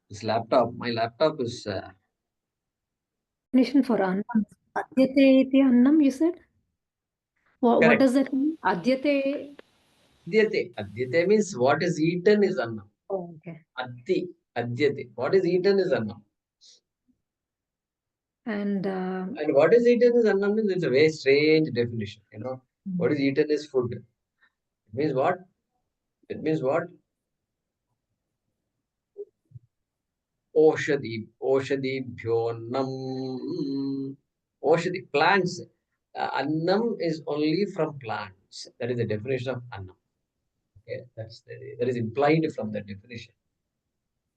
this laptop. My laptop is Definition for annam. Adyate iti annam, you said? What correct. does that mean? Adyate. Adyate. Adyate means what is eaten is annam. Oh, okay. Atti. Adyate. What is eaten is annam. And And what is eaten is annam means it's a very strange definition. What is eaten is food. It means what? It means what? Oshadibhyonnam. Oshadi, plants. Annam is only from plants. That is the definition of annam. Okay, that is implied from the definition.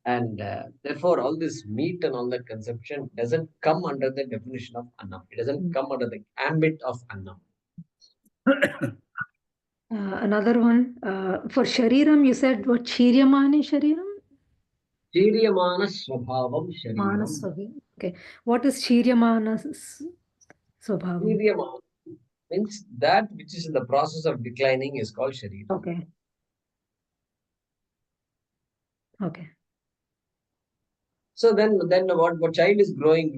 And therefore, all this meat and all that consumption doesn't come under the definition of annam. It doesn't come under the ambit of annam. another one for shariram, you said what? Chiryamani shariram? Chiryamana swabhavam shariram. Manasvavi. Okay. What is Chiryamana Swabhavam? Chiryamana means that which is in the process of declining is called shariram. Okay. Okay. So then what child is growing.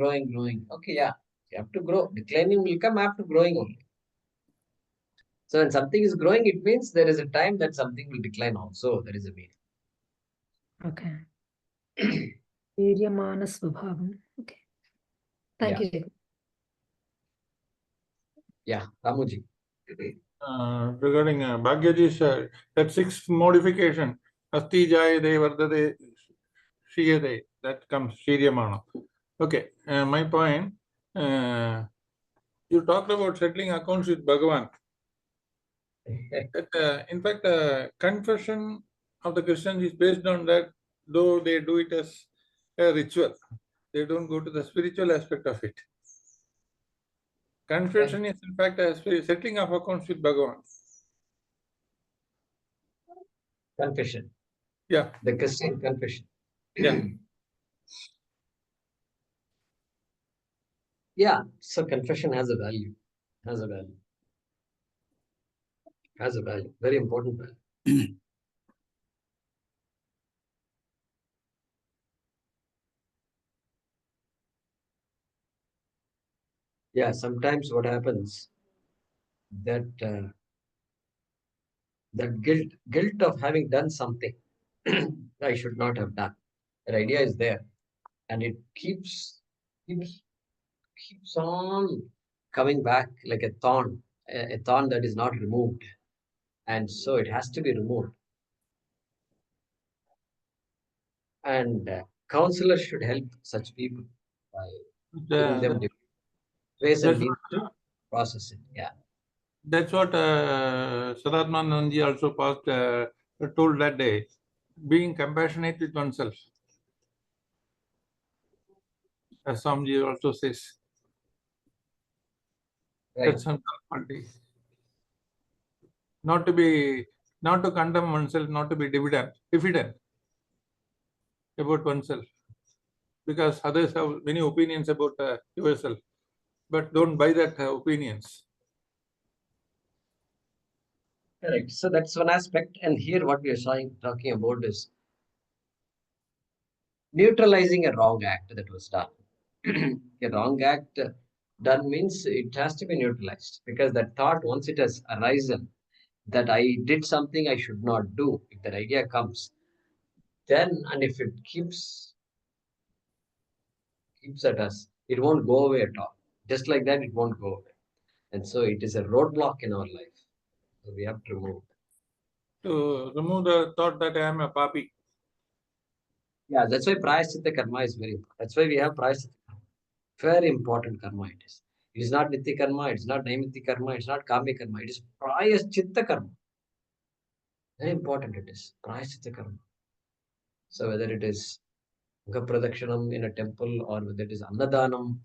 Okay, yeah, you have to grow. Declining will come after growing only. So when something is growing, it means there is a time that something will decline also. That is a meaning. Okay. Chiryamana Swabhavam. Okay. Thank you, Jacob. Yeah, Ramuji. Regarding Bhagyaji's that sixth modification, Asti Jayade Vardade Shiyade, that comes Shiryamana. Okay, my point, you talked about settling accounts with Bhagavan. In fact, confession of the Christians is based on that, though they do it as a ritual. They don't go to the spiritual aspect of it. Confession is in fact a settling of accounts with Bhagavan. Confession. Yeah. The Christian confession. Yeah. Yeah. So confession has a value. Has a value. Has a value. Very important value. Yeah. Sometimes what happens that that guilt of having done something I should not have done. That idea is there, and it keeps on coming back like a thorn that is not removed, and so it has to be removed. And counselors should help such people by giving them ways and means to process it. Yeah. That's what Sadatmananji also told that day, being compassionate with oneself. As Swamiji also says. Right. That's some quality. Not to condemn oneself, not to be diffident about oneself. Because others have many opinions about yourself, but don't buy that opinions. Correct. So that's one aspect. And here what we are talking about is neutralizing a wrong act that was done. A wrong act done means it has to be neutralized, because that thought, once it has arisen that I did something I should not do, if that idea comes, then, and if it keeps at us, it won't go away at all. Just like that, it won't go away. And so it is a roadblock in our life. So we have to remove it. To remove the thought that I am a papi. Yeah, that's why prayaschitta karma is very important. That's why we have prayaschitta karma. Very important karma it is. It is not nitya karma, it's not naimitya karma, it's not kami karma. It is prayaschitta karma. Very important it is. Prayaschitta karma. So whether it is Pradakshana in a temple, or whether it is Annadanam,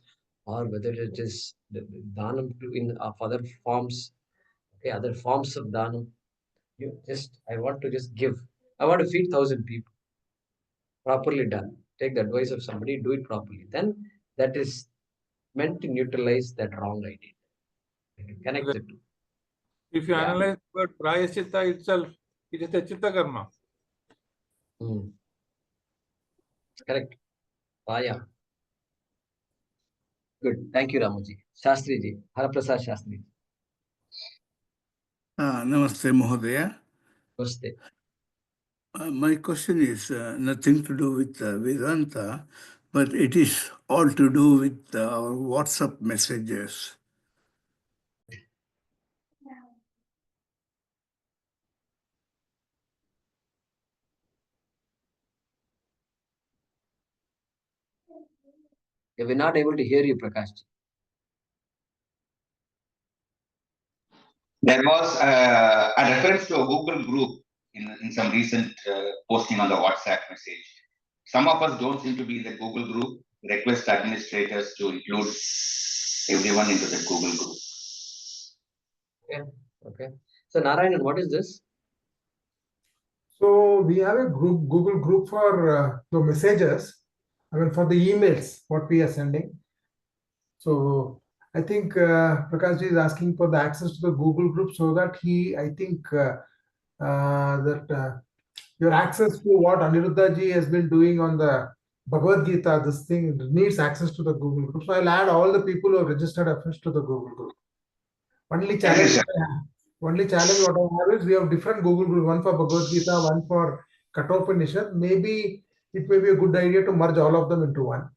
or whether it is the Dhanam in of other forms, okay, other forms of Dhanam. I want to just give. I want to feed 1,000 people. Properly done. Take the advice of somebody, do it properly. Then that is meant to neutralize that wrong idea. Connect the two. If you analyze about prayaschitta itself, it is a chitta karma. Correct. Paya. Good. Thank you, Ramuji. Shastri ji. Haraprasad Shastri. Namaste, Mohodaya. Namaste. My question is nothing to do with Vedanta, but it is all to do with our WhatsApp messages. We're not able to hear you, Prakash ji. There was a reference to a Google group in some recent posting on the WhatsApp message. Some of us don't seem to be in the Google group. Request administrators to include everyone into the Google group. Okay. So, Narayanan, what is this? So we have a Google group for the messages. I mean, for the emails, what we are sending. So I think Prakash ji is asking for the access to the Google group so that your access to what Aniruddha ji has been doing on the Bhagavad Gita, this thing needs access to the Google group. So I'll add all the people who have registered afresh to the Google group. Only challenge what I have is we have different Google groups, one for Bhagavad Gita, one for Kathopanishad. Maybe it may be a good idea to merge all of them into one.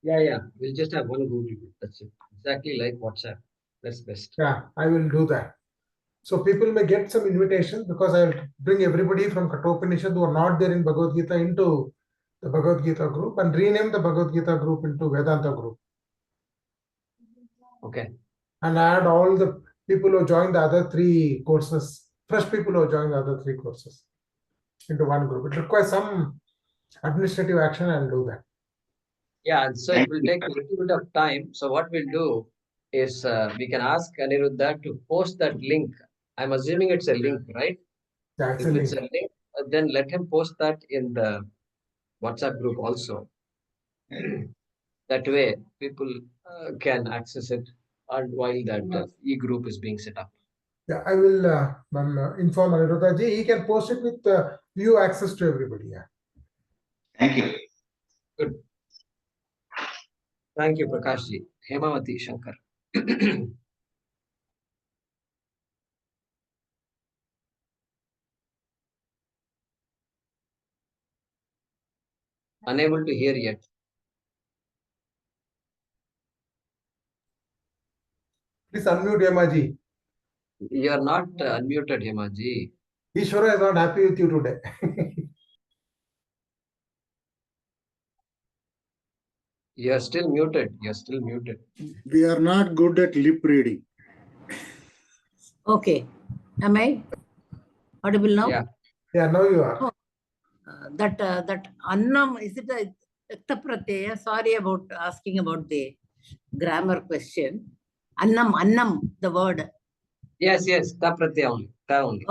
Yeah. We'll just have one Google group. That's it. Exactly like WhatsApp. That's best. Yeah, I will do that. So people may get some invitation because I'll bring everybody from Kathopanishad who are not there in Bhagavad Gita into the Bhagavad Gita group and rename the Bhagavad Gita group into Vedanta group. Okay. And add all the people who joined the other 3 courses, fresh people who joined the other 3 courses into one group. It requires some administrative action. I'll do that. Yeah, so it will take a little bit of time. So what we'll do is we can ask Aniruddha to post that link. I'm assuming it's a link, right? Yeah, it's If a it's link. a link, then let him post that in the WhatsApp group also. That way, people can access it and while that e-group is being set up. Yeah, I will inform Aniruddha ji. He can post it with view access to everybody. Yeah. Thank you. Good. Thank you, Prakash ji. Hemavati Shankar. Unable to hear yet. Please unmute Hemaji. You are not unmuted, Hemaji. Ishwara is not happy with you today. You are still muted. You are still muted. We are not good at lip reading. Okay. Am I audible now? Yeah. Yeah, now you are. That annam, is it a ekta pratyaya? Sorry about asking about the grammar question. Annam, the word. Yes. Ta pratyaya only. Ta only.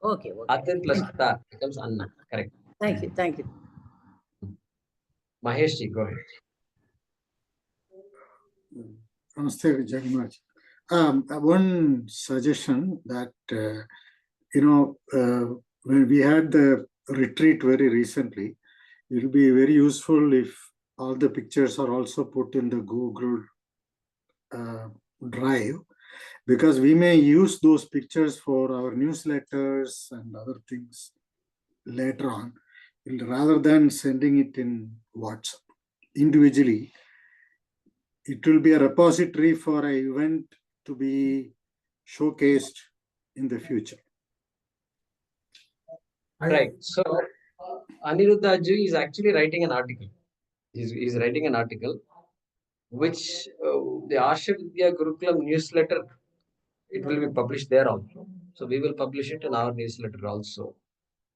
Okay. Atin plus ta becomes annam. Correct. Thank you. Mahesh ji, go ahead. Namaste, Jagannath. One suggestion that, when we had the retreat very recently, it will be very useful if all the pictures are also put in the Google Drive, because we may use those pictures for our newsletters and other things later on, rather than sending it in WhatsApp individually. It will be a repository for an event to be showcased in the future. Right. So Aniruddha ji is actually writing an article. He's writing an article which the Asha Vidya Gurukulam newsletter, it will be published there also. So we will publish it in our newsletter also.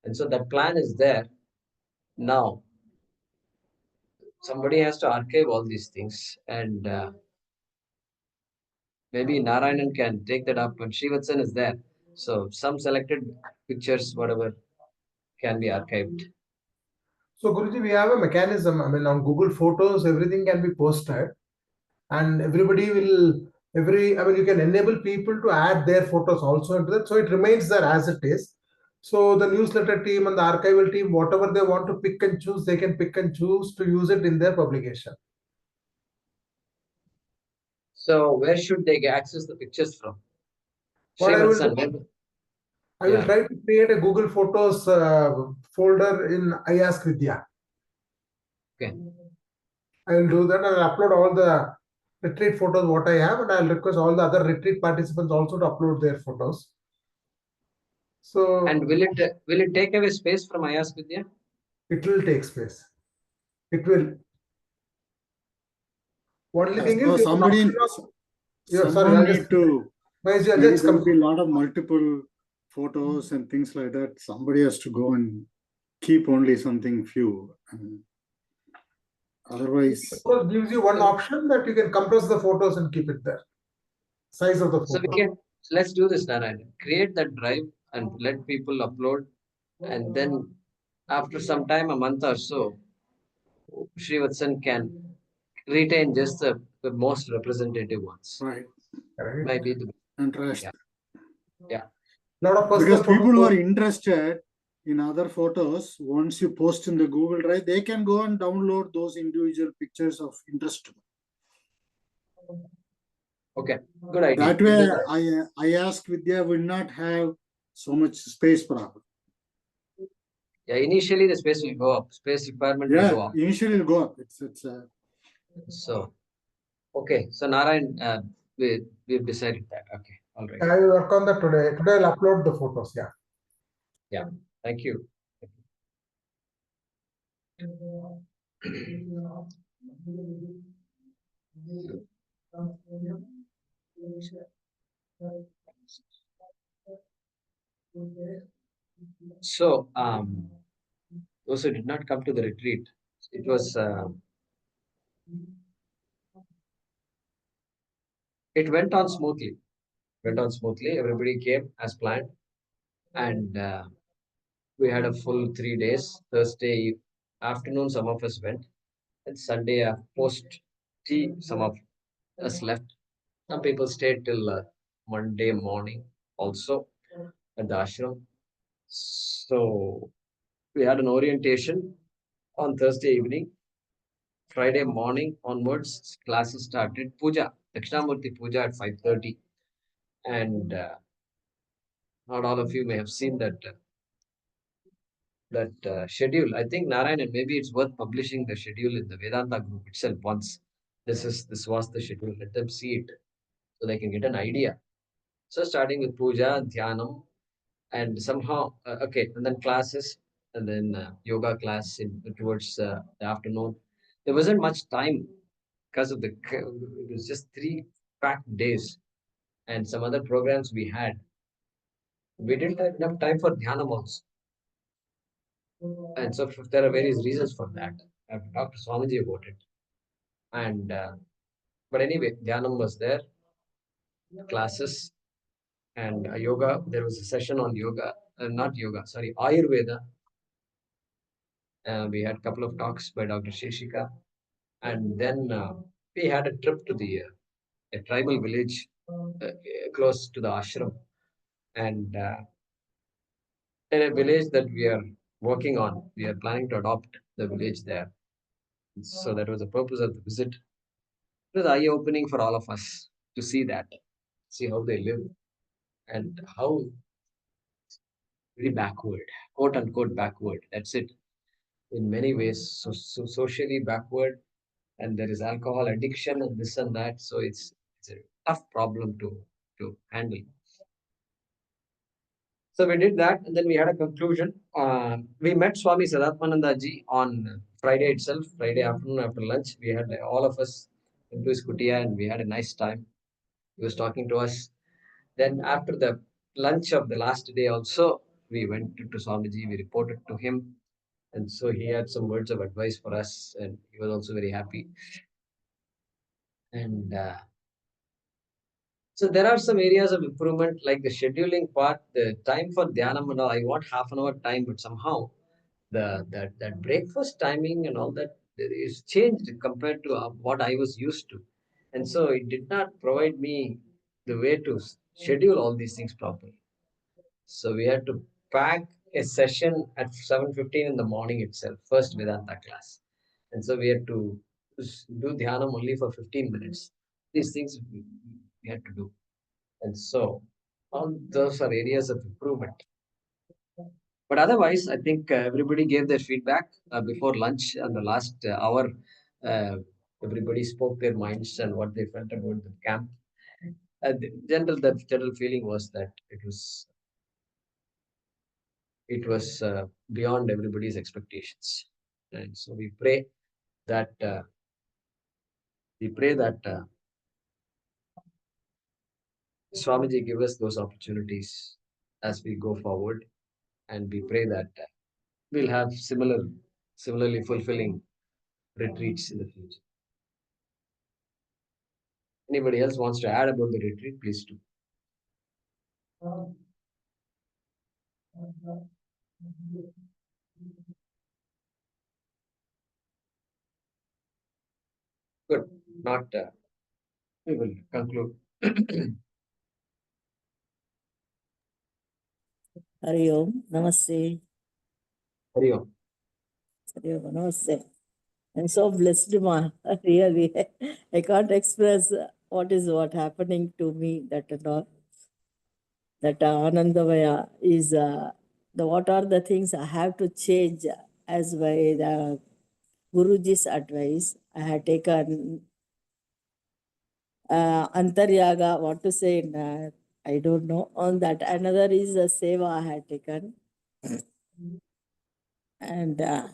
And so that plan is there. Now, somebody has to archive all these things, and maybe Narayanan can take that up, and Srivatsan is there. So some selected pictures, whatever, can be archived. So Guruji, we have a mechanism. I mean, on Google Photos, everything can be posted, and everybody will. You can enable people to add their photos also into that, so it remains there as it is. So the newsletter team and the archival team, whatever they want to pick and choose, they can pick and choose to use it in their publication. So where should they access the pictures from? What I will Srivatsan, do, I will yeah. try to create a Google Photos folder in I Ask Vidya. Okay. I will do that. I will upload all the retreat photos what I have, and I will request all the other retreat participants also to upload their photos. So And will it take away space from Ayas Vidya? it will take space. It will. Only thing is, somebody sorry, someone I'll need just, to Mahesh, I'll maybe just there come. will be a lot of multiple photos and things like that. Somebody has to go and keep only something few, and otherwise Photos gives you one option that you can compress the photos and keep it there. Size of the So photo. let's do this, Narayan. Create that drive and let people upload, and then after some time, a month or so, Srivatsan can retain just the most representative ones. right Correct. Maybe the and trust. yeah. Lot of personal Because people who photos. are interested in other photos, once you post in the Google Drive, they can go and download those individual pictures of interest to them. Okay, good idea. That way, I ask Vidya will not have so much space problem. Yeah, initially the space will go up. Space requirement will go Yeah, up. initially it'll go up. It's So okay, so Narayan, we've decided that. Okay, all right. I will work on that today. Today I'll upload the photos. Yeah. Yeah, thank you. So, those who did not come to the retreat, it was it went on smoothly. Went on smoothly. Everybody came as planned, and we had a full 3 days. Thursday afternoon, some of us went, and Sunday post tea, some of us left. Some people stayed till Monday morning also at the ashram. So we had an orientation on Thursday evening. Friday morning onwards, classes started. Puja, Dakshinamurti Puja at 5:30. And not all of you may have seen that schedule. I think Narayan, maybe it's worth publishing the schedule in the Vedanta group itself once. This was the schedule. Let them see it so they can get an idea. So starting with puja, dhyanam, and somehow okay, and then classes, and then yoga class towards the afternoon. There wasn't much time because of it was just 3 packed days and some other programs we had. We didn't have enough time for dhyanam also. And so there are various reasons for that. I've talked to Swamiji about it. And but anyway, dhyanam was there, classes, and yoga. There was a session on yoga, not yoga, sorry, Ayurveda. We had a couple of talks by Dr. Sheshika, and then we had a trip to a tribal village close to the ashram, and in a village that we are working on. We are planning to adopt the village there. So that was the purpose of the visit. It was eye-opening for all of us to see that, see how they live, and how very backward, quote unquote backward. That's it. In many ways, so socially backward, and there is alcohol addiction and this and that. So it's a tough problem to handle. So we did that, and then we had a conclusion. We met Swami Sadatmananda ji on Friday itself, Friday afternoon after lunch. We had all of us into his kutia, and we had a nice time. He was talking to us. Then after the lunch of the last day also, we went to Swamiji, we reported to him. And so he had some words of advice for us, and he was also very happy. And so there are some areas of improvement, like the scheduling part, the time for dhyanam and all. I want half an hour time, but somehow that breakfast timing and all that is changed compared to what I was used to, and so it did not provide me the way to schedule all these things properly. So we had to pack a session at 7:15 in the morning itself, first Vedanta class. And so we had to do dhyana only for 15 minutes. These things we had to do. And so all those are areas of improvement. But otherwise, I think everybody gave their feedback before lunch and the last hour. Everybody spoke their minds and what they felt about the camp. The general feeling was that it was beyond everybody's expectations. And so we pray that Swamiji give us those opportunities as we go forward, and we pray that we'll have similarly fulfilling retreats in the future. Anybody else wants to add about the retreat, please do. Good. Not, we will conclude. Hari Om, Namaste. Hari Om. Hari Om, Namaste. I'm so blessed, Ma. Really, I can't express what happening to me. That and all. That Anandamaya is what are the things I have to change as by the Guruji's advice. I had taken Antaryaga, what to say in I don't know on that. Another is the Seva I had taken. And I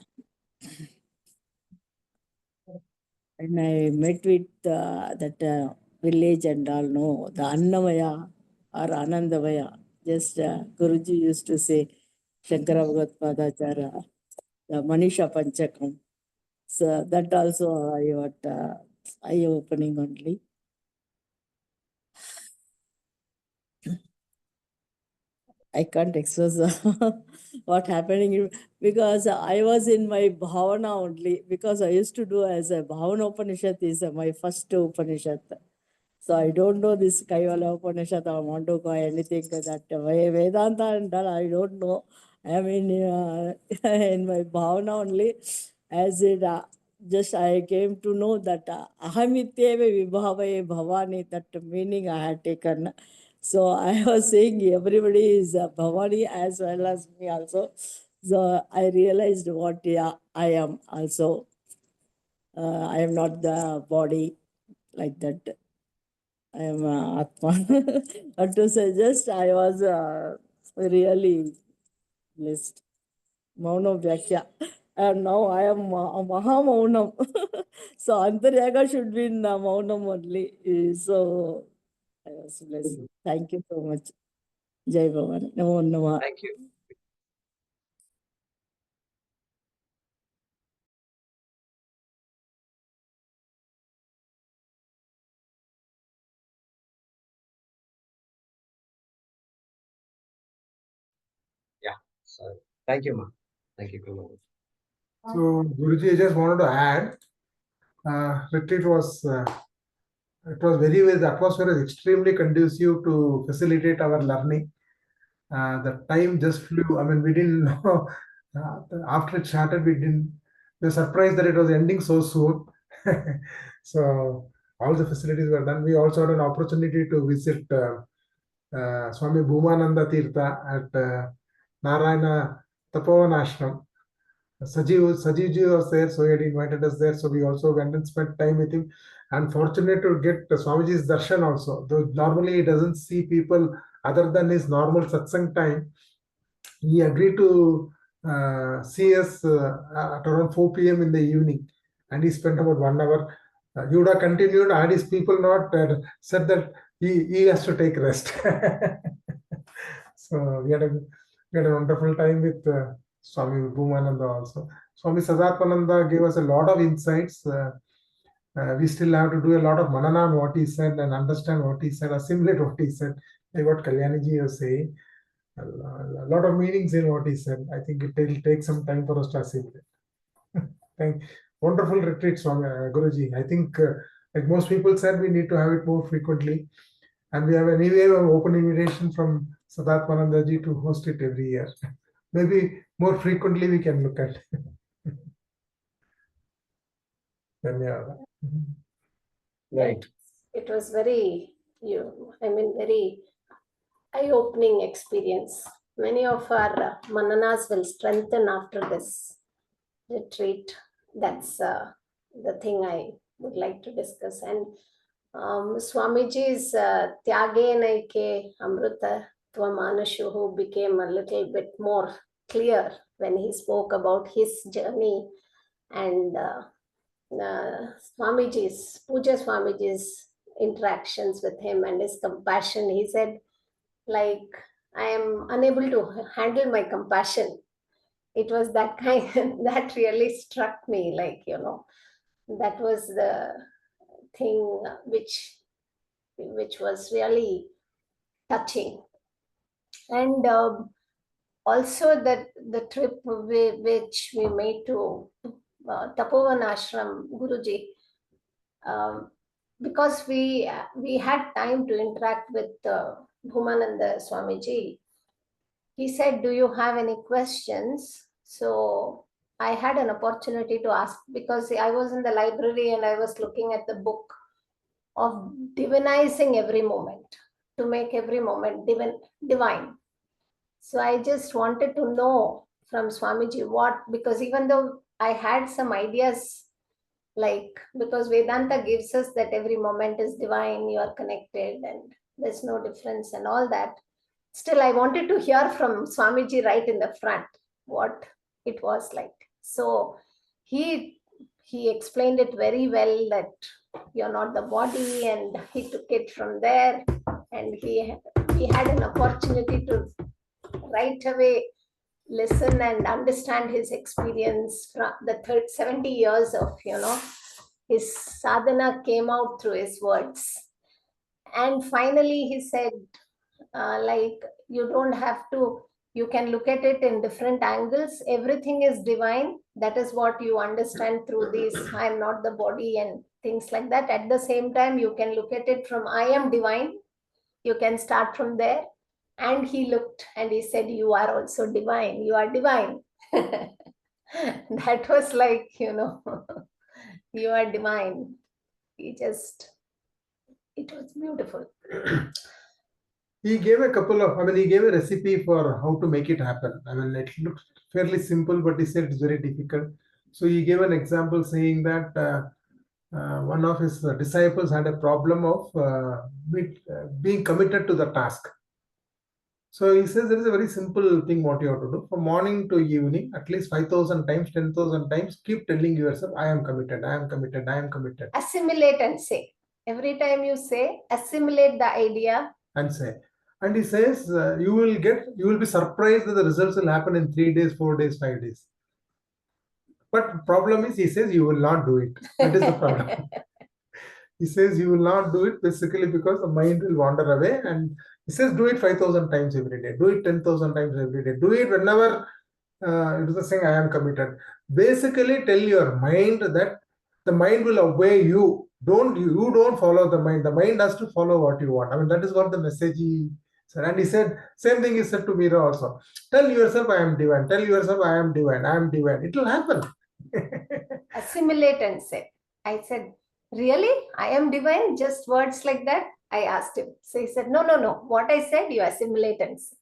met with that village and all, no, the Annamaya or Anandamaya. Just Guruji used to say, Shankara Bhagat Padacharya, the Manisha Panchakam. So that also I got eye-opening only. I can't express what happening because I was in my bhavana only, because I used to do as a Bhavana Upanishad is my first Upanishad. So I don't know this Kaivala Upanishad or Mandukya or anything that Vedanta and all, I don't know. I mean, in my bhavana only, as it just I came to know that ahamityeva vibhavaye bhavani, that meaning I had taken. So I was saying everybody is Bhavani as well as me also. So I realized what I am also. I am not the body like that. I am Atma. But to suggest, I was really blessed. Maunam Vyakya. And now I am Maha Maunam. So Antaryaga should be in Maunam only. So I was blessed. Thank you so much. Jai Bhavan. Namo Namah. Thank you. Yeah. So thank you, Ma. Thank you, Guru. So Guruji, I just wanted to add, retreat was it was the atmosphere is extremely conducive to facilitate our learning. The time just flew. I mean, we didn't know. After it started, we were surprised that it was ending so soon. So all the facilities were done. We also had an opportunity to visit Swami Bhumananda Tirtha at Narayana Tapovan Ashram. Sajivji was there, so he had invited us there. So we also went and spent time with him. And fortunate to get Swamiji's darshan also. Though normally he doesn't see people other than his normal satsang time. He agreed to see us at around 4 p.m. in the evening. And he spent about 1 hour. He would have continued had his people not said that he has to take rest. So we had a wonderful time with Swami Bhumananda also. Swami Sadatmananda gave us a lot of insights. We still have to do a lot of manana on what he said and understand what he said, assimilate what he said, like what Kalyaniji was saying. A lot of meanings in what he said. I think it will take some time for us to assimilate. Wonderful retreat, Swami Guruji. I think, like most people said, we need to have it more frequently. And we have anyway an open invitation from Sadatmananda ji to host it every year. maybe more frequently we can look at. Dhanyawad. Right. It was very, very eye-opening experience. Many of our mananas will strengthen after this retreat. That's the thing I would like to discuss. And Swamiji's Tyage Naike Amrita Tvamanashuhu became a little bit more clear when he spoke about his journey and Puja Swamiji's interactions with him and his compassion. He said, like, I am unable to handle my compassion. It was that kind that really struck me, like, that was the thing which was really touching. And also that the trip which we made to Tapovan Ashram, Guruji, because we had time to interact with Bhumananda Swamiji. He said, do you have any questions? So I had an opportunity to ask, because I was in the library and I was looking at the book of divinizing every moment, to make every moment divine. So I just wanted to know from Swamiji what, because even though I had some ideas, like, because Vedanta gives us that every moment is divine, you are connected and there's no difference and all that. Still, I wanted to hear from Swamiji right in the front what it was like. So he explained it very well, that you're not the body, and he took it from there. And we had an opportunity to right away listen and understand his experience from the 70 years of, his sadhana came out through his words. And finally he said, like, you don't have to, you can look at it in different angles. Everything is divine. That is what you understand through these, I am not the body and things like that. At the same time, you can look at it from I am divine. You can start from there. And he looked and he said, you are also divine. You are divine. That was like, you are divine. It was beautiful. He gave a couple of, he gave a recipe for how to make it happen. It looks fairly simple, but he said it's very difficult. So he gave an example saying that one of his disciples had a problem of being committed to the task. So he says there is a very simple thing what you have to do. From morning to evening, at least 5,000 times, 10,000 times, keep telling yourself, I am committed, I am committed, I am committed. Assimilate and say. Every time you say, assimilate the idea. And say. And he says, you will be surprised that the results will happen in 3 days, 4 days, 5 days. But problem is, he says, you will not do it. That is the problem. He says, you will not do it basically because the mind will wander away. And he says, do it 5,000 times every day. Do it 10,000 times every day. Do it whenever it is saying, I am committed. Basically, tell your mind that the mind will obey you. You don't follow the mind. The mind has to follow what you want. That is what the message he said. And he said, same thing he said to Meera also. Tell yourself, I am divine. Tell yourself, I am divine. I am divine. It will happen. Assimilate and say. I said, really? I am divine? Just words like that? I asked him. So he said, no. What I said, you assimilate and say.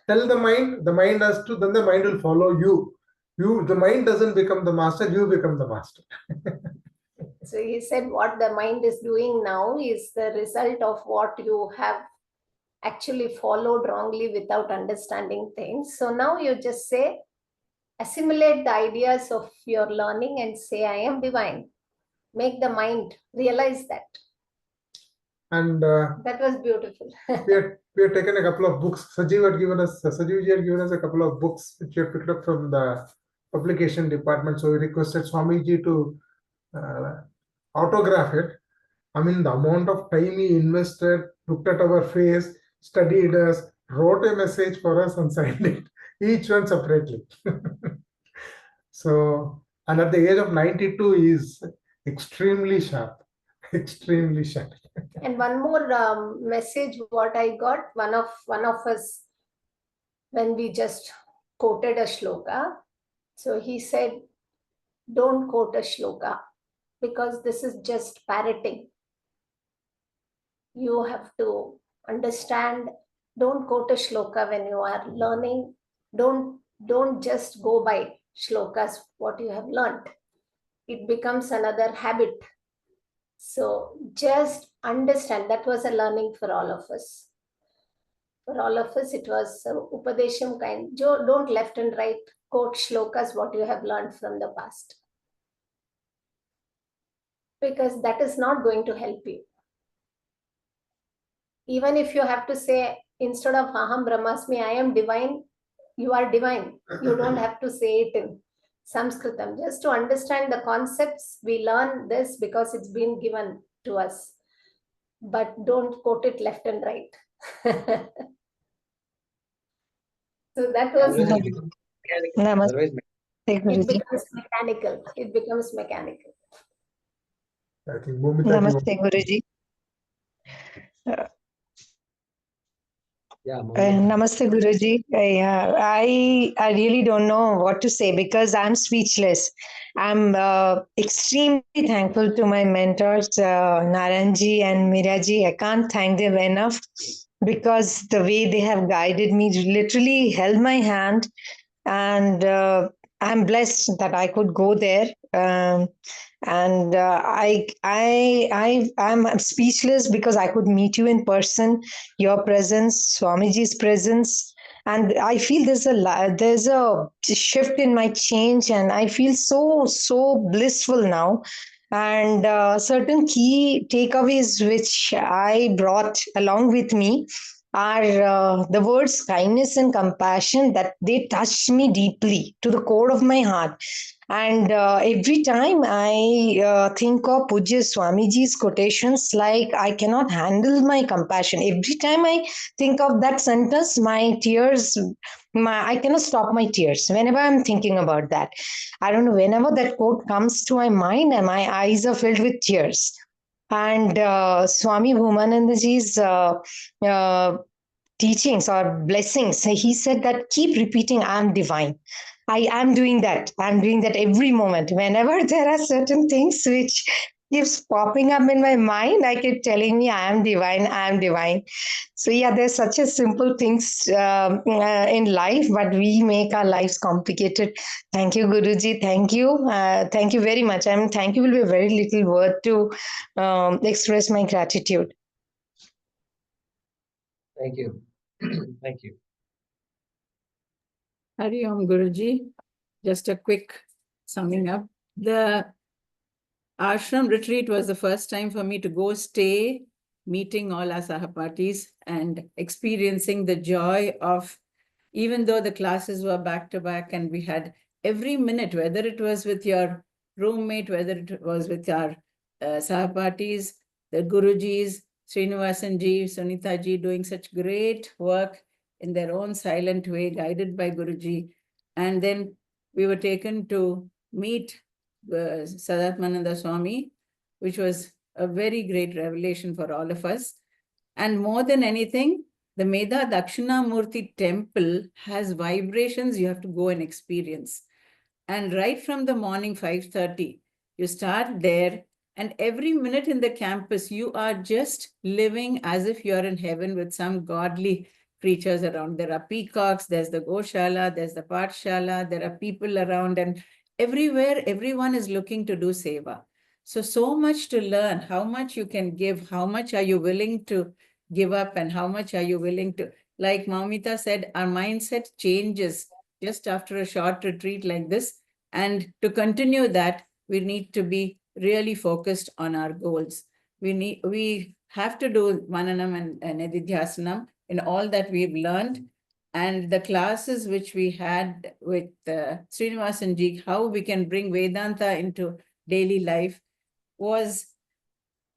Tell the mind has to, then the mind will follow you. The mind doesn't become the master, you become the master. So he said, what the mind is doing now is the result of what you have actually followed wrongly without understanding things. So now you just say, assimilate the ideas of your learning and say, I am divine. Make the mind realize that. And that was beautiful. we have taken a couple of books. Sajivji had given us a couple of books which we have picked up from the publication department. So we requested Swamiji to autograph it. The amount of time he invested, looked at our face, studied us, wrote a message for us and signed it, each one separately. So, and at the age of 92, he is extremely sharp, extremely sharp. And one more message what I got, one of us, when we just quoted a shloka. So he said, don't quote a shloka because this is just parroting. You have to understand. Don't quote a shloka when you are learning. Don't just go by shlokas, what you have learned. It becomes another habit. So just understand. That was a learning for all of us. For all of us, it was Upadesham kind. Don't left and right quote shlokas, what you have learned from the past. Because that is not going to help you. Even if you have to say, instead of Aham Brahmasmi, I am divine, you are divine. You don't have to say it in Sanskritam. Just to understand the concepts, we learn this because it's been given to us. But don't quote it left and right. So that was, Otherwise, it becomes mechanical. It becomes mechanical. I think Bhumika ji Namaste, Guruji. yeah, Mohammed. Namaste, Guruji. I really don't know what to say because I'm speechless. I'm extremely thankful to my mentors, Naranji and Miraji. I can't thank them enough because the way they have guided me, literally held my hand, and I'm blessed that I could go there. And I'm speechless because I could meet you in person, your presence, Swamiji's presence, and I feel there's a shift in my change, and I feel so blissful now. And certain key takeaways which I brought along with me are the words kindness and compassion, that they touched me deeply to the core of my heart. And every time I think of Pujya Swamiji's quotations, like I cannot handle my compassion. Every time I think of that sentence, my tears, I cannot stop my tears whenever I'm thinking about that. I don't know, whenever that quote comes to my mind, and my eyes are filled with tears. And Swami Bhumanandaji's teachings or blessings, he said that keep repeating, I'm divine. I am doing that. I'm doing that every moment. Whenever there are certain things which keeps popping up in my mind, I keep telling me, I am divine, I am divine. So yeah, there's such a simple things in life, but we make our lives complicated. Thank you, Guruji. Thank you. Thank you very much. Thank you will be a very little word to express my gratitude. Thank you. Thank you. Hari Om Guruji. Just a quick summing up. The ashram retreat was the first time for me to go stay, meeting all our sahapatis and experiencing the joy of, even though the classes were back to back and we had every minute, whether it was with your roommate, whether it was with our sahapatis, the Gurujis, Srinivasanji, Sunitaji, doing such great work in their own silent way, guided by Guruji. And then we were taken to meet Sadatmananda Swami, which was a very great revelation for all of us. And more than anything, the Medha Dakshinamurti temple has vibrations you have to go and experience. And right from the morning 5:30, you start there, and every minute in the campus, you are just living as if you're in heaven with some godly creatures around. There are peacocks, there's the Goshala, there's the Patshala, there are people around, and everywhere, everyone is looking to do seva. So much to learn, how much you can give, how much are you willing to give up, and how much are you willing to, like Maumita said, our mindset changes just after a short retreat like this. And to continue that, we need to be really focused on our goals. We have to do Mananam and Nididhyasanam in all that we've learned. And the classes which we had with Srinivasanji, how we can bring Vedanta into daily life,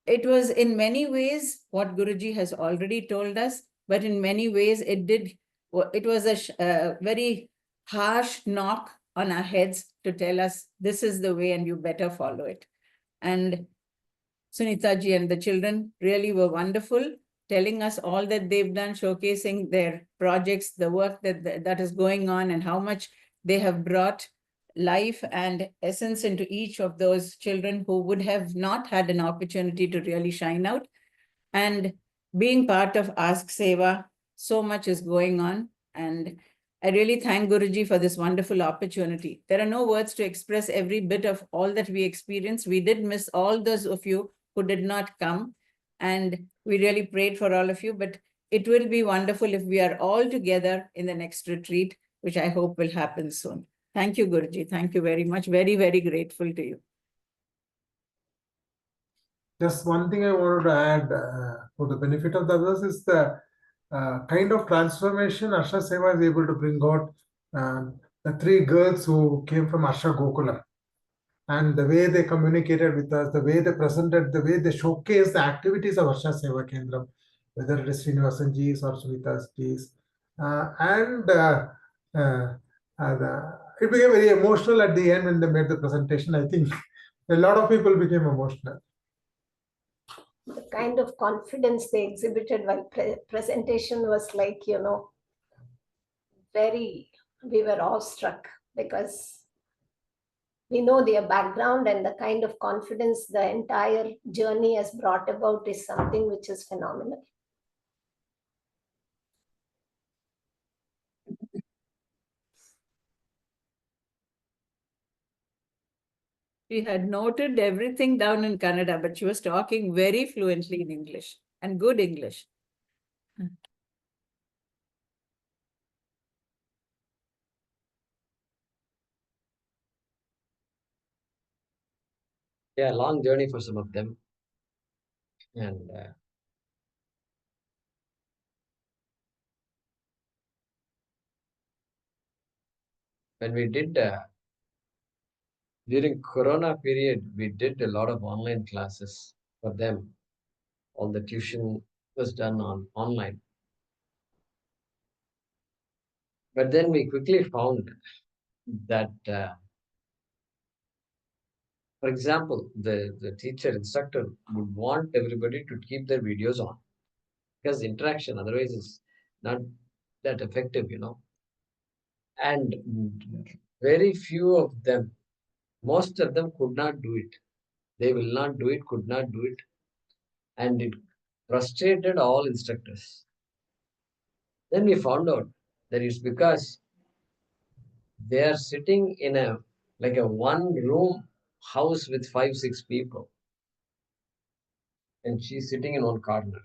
it was in many ways what Guruji has already told us, but in many ways it was a very harsh knock on our heads to tell us this is the way and you better follow it. And Sunitaji and the children really were wonderful. telling us all that they've done, showcasing their projects, the work that is going on, and how much they have brought life and essence into each of those children who would have not had an opportunity to really shine out. And being part of Ask Seva, so much is going on. And I really thank Guruji for this wonderful opportunity. There are no words to express every bit of all that we experienced. We did miss all those of you who did not come. And we really prayed for all of you. But it will be wonderful if we are all together in the next retreat, which I hope will happen soon. Thank you, Guruji. Thank you very much. Very, very grateful to you. Just one thing I wanted to add for the benefit of the others is the kind of transformation Asha Seva is able to bring out. The three girls who came from Asha Gokula, and the way they communicated with us, the way they presented, the way they showcased the activities of Asha Seva Kendram, whether it is Srinivasan ji's or Sunita's ji's. It became very emotional at the end when they made the presentation. I think a lot of people became emotional. The kind of confidence they exhibited while presentation was like, we were awestruck because we know their background, and the kind of confidence the entire journey has brought about is something which is phenomenal. She had noted everything down in Kannada, but she was talking very fluently in English, and good English. Yeah, long journey for some of them. And when we did, during Corona period, we did a lot of online classes for them. All the tuition was done online. But then we quickly found that, for example, the teacher, instructor would want everybody to keep their videos on because interaction otherwise is not that effective, And very few of them, most of them could not do it. They will not do it, could not do it. And it frustrated all instructors. Then we found out that it's because they are sitting in a one room house with 5-6 people, and she's sitting in one corner,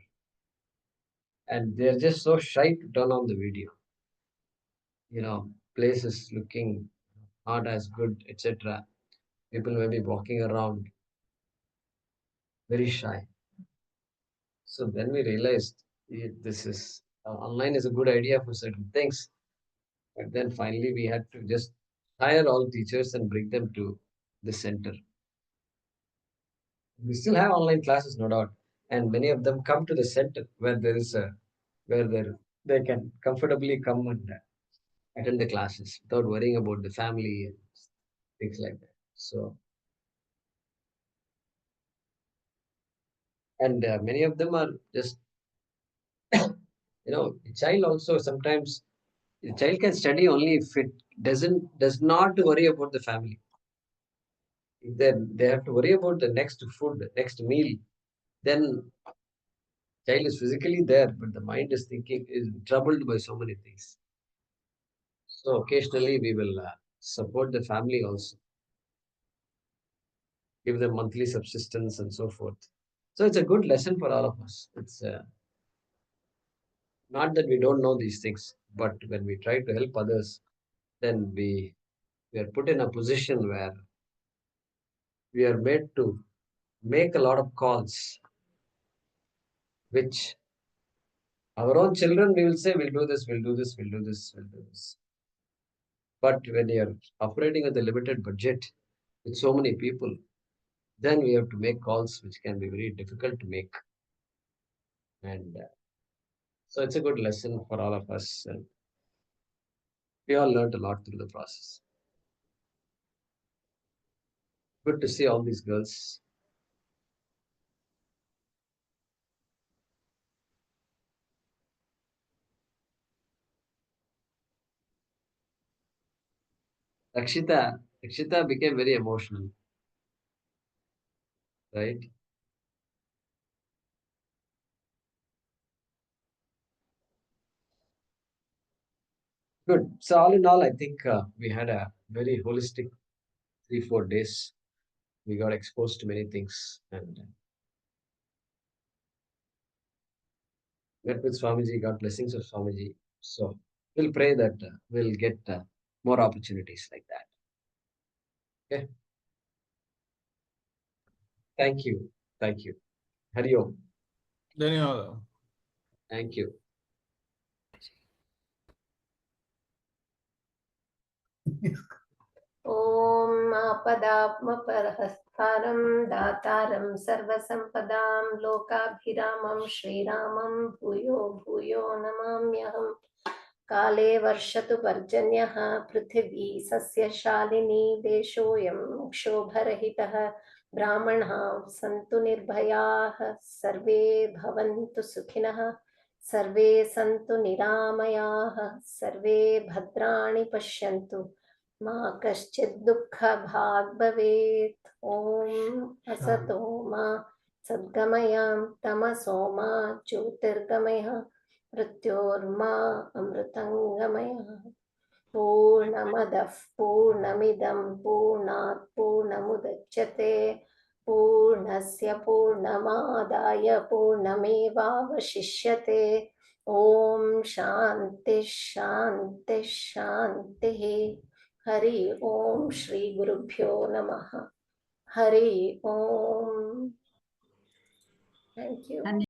and they're just so shy to turn on the video. Places looking not as good, etc. People may be walking around very shy. So then we realized this is online is a good idea for certain things, but then finally we had to just hire all teachers and bring them to the center. We still have online classes, no doubt, and many of them come to the center where they can comfortably come and attend the classes without worrying about the family and things like that. So, and many of them are just, a child also sometimes, the child can study only if it does not worry about the family. If they have to worry about the next food, the next meal, then child is physically there, but the mind is troubled by so many things. So occasionally we will support the family also, give them monthly subsistence and so forth. So it's a good lesson for all of us. It's not that we don't know these things, but when we try to help others, then we are put in a position where we are made to make a lot of calls, which our own children, we will say, we'll do this, we'll do this, we'll do this, we'll do this. But when you're operating with a limited budget with so many people, then we have to make calls which can be very difficult to make. And so it's a good lesson for all of us. And we all learned a lot through the process. Good to see all these girls. Rakshita became very emotional, right? Good. So all in all, I think we had a very holistic 3-4 days. We got exposed to many things and met with Swamiji, got blessings of Swamiji. So we'll pray that we'll get more opportunities like that. Okay. Thank you. Thank you. Hari Om. ಧನ್ಯವಾದ. Thank you. ॐ आपदात्मपरहस्तारं दातारं सर्वसम्पदां लोकाभिरामं श्रीरामं भूयो भूयो नमाम्यहम्। काले वर्षतु पर्जन्यः पृथिवी सस्यशालिनी देशोऽयं क्षोभरहितः ब्राह्मणाः सन्तु निर्भयाः सर्वे भवन्तु सुखिनः सर्वे सन्तु निरामयाः सर्वे भद्राणि पश्यन्तु मा कश्चित् दुःखभाग् भवेत्। ॐ असतो मा सद्गमय तमसो मा ज्योतिर्गमय मृत्योर्मा अमृतङ्गमय। पूर्णमदः पूर्णमिदं पूर्णात् पूर्णमुदच्यते पूर्णस्य पूर्णमादाय पूर्णमेवावशिष्यते। ॐ शान्ति शान्ति शान्तिः। हरि ओम श्री गुरुभ्यो नमः। हरि ओम। Thank you.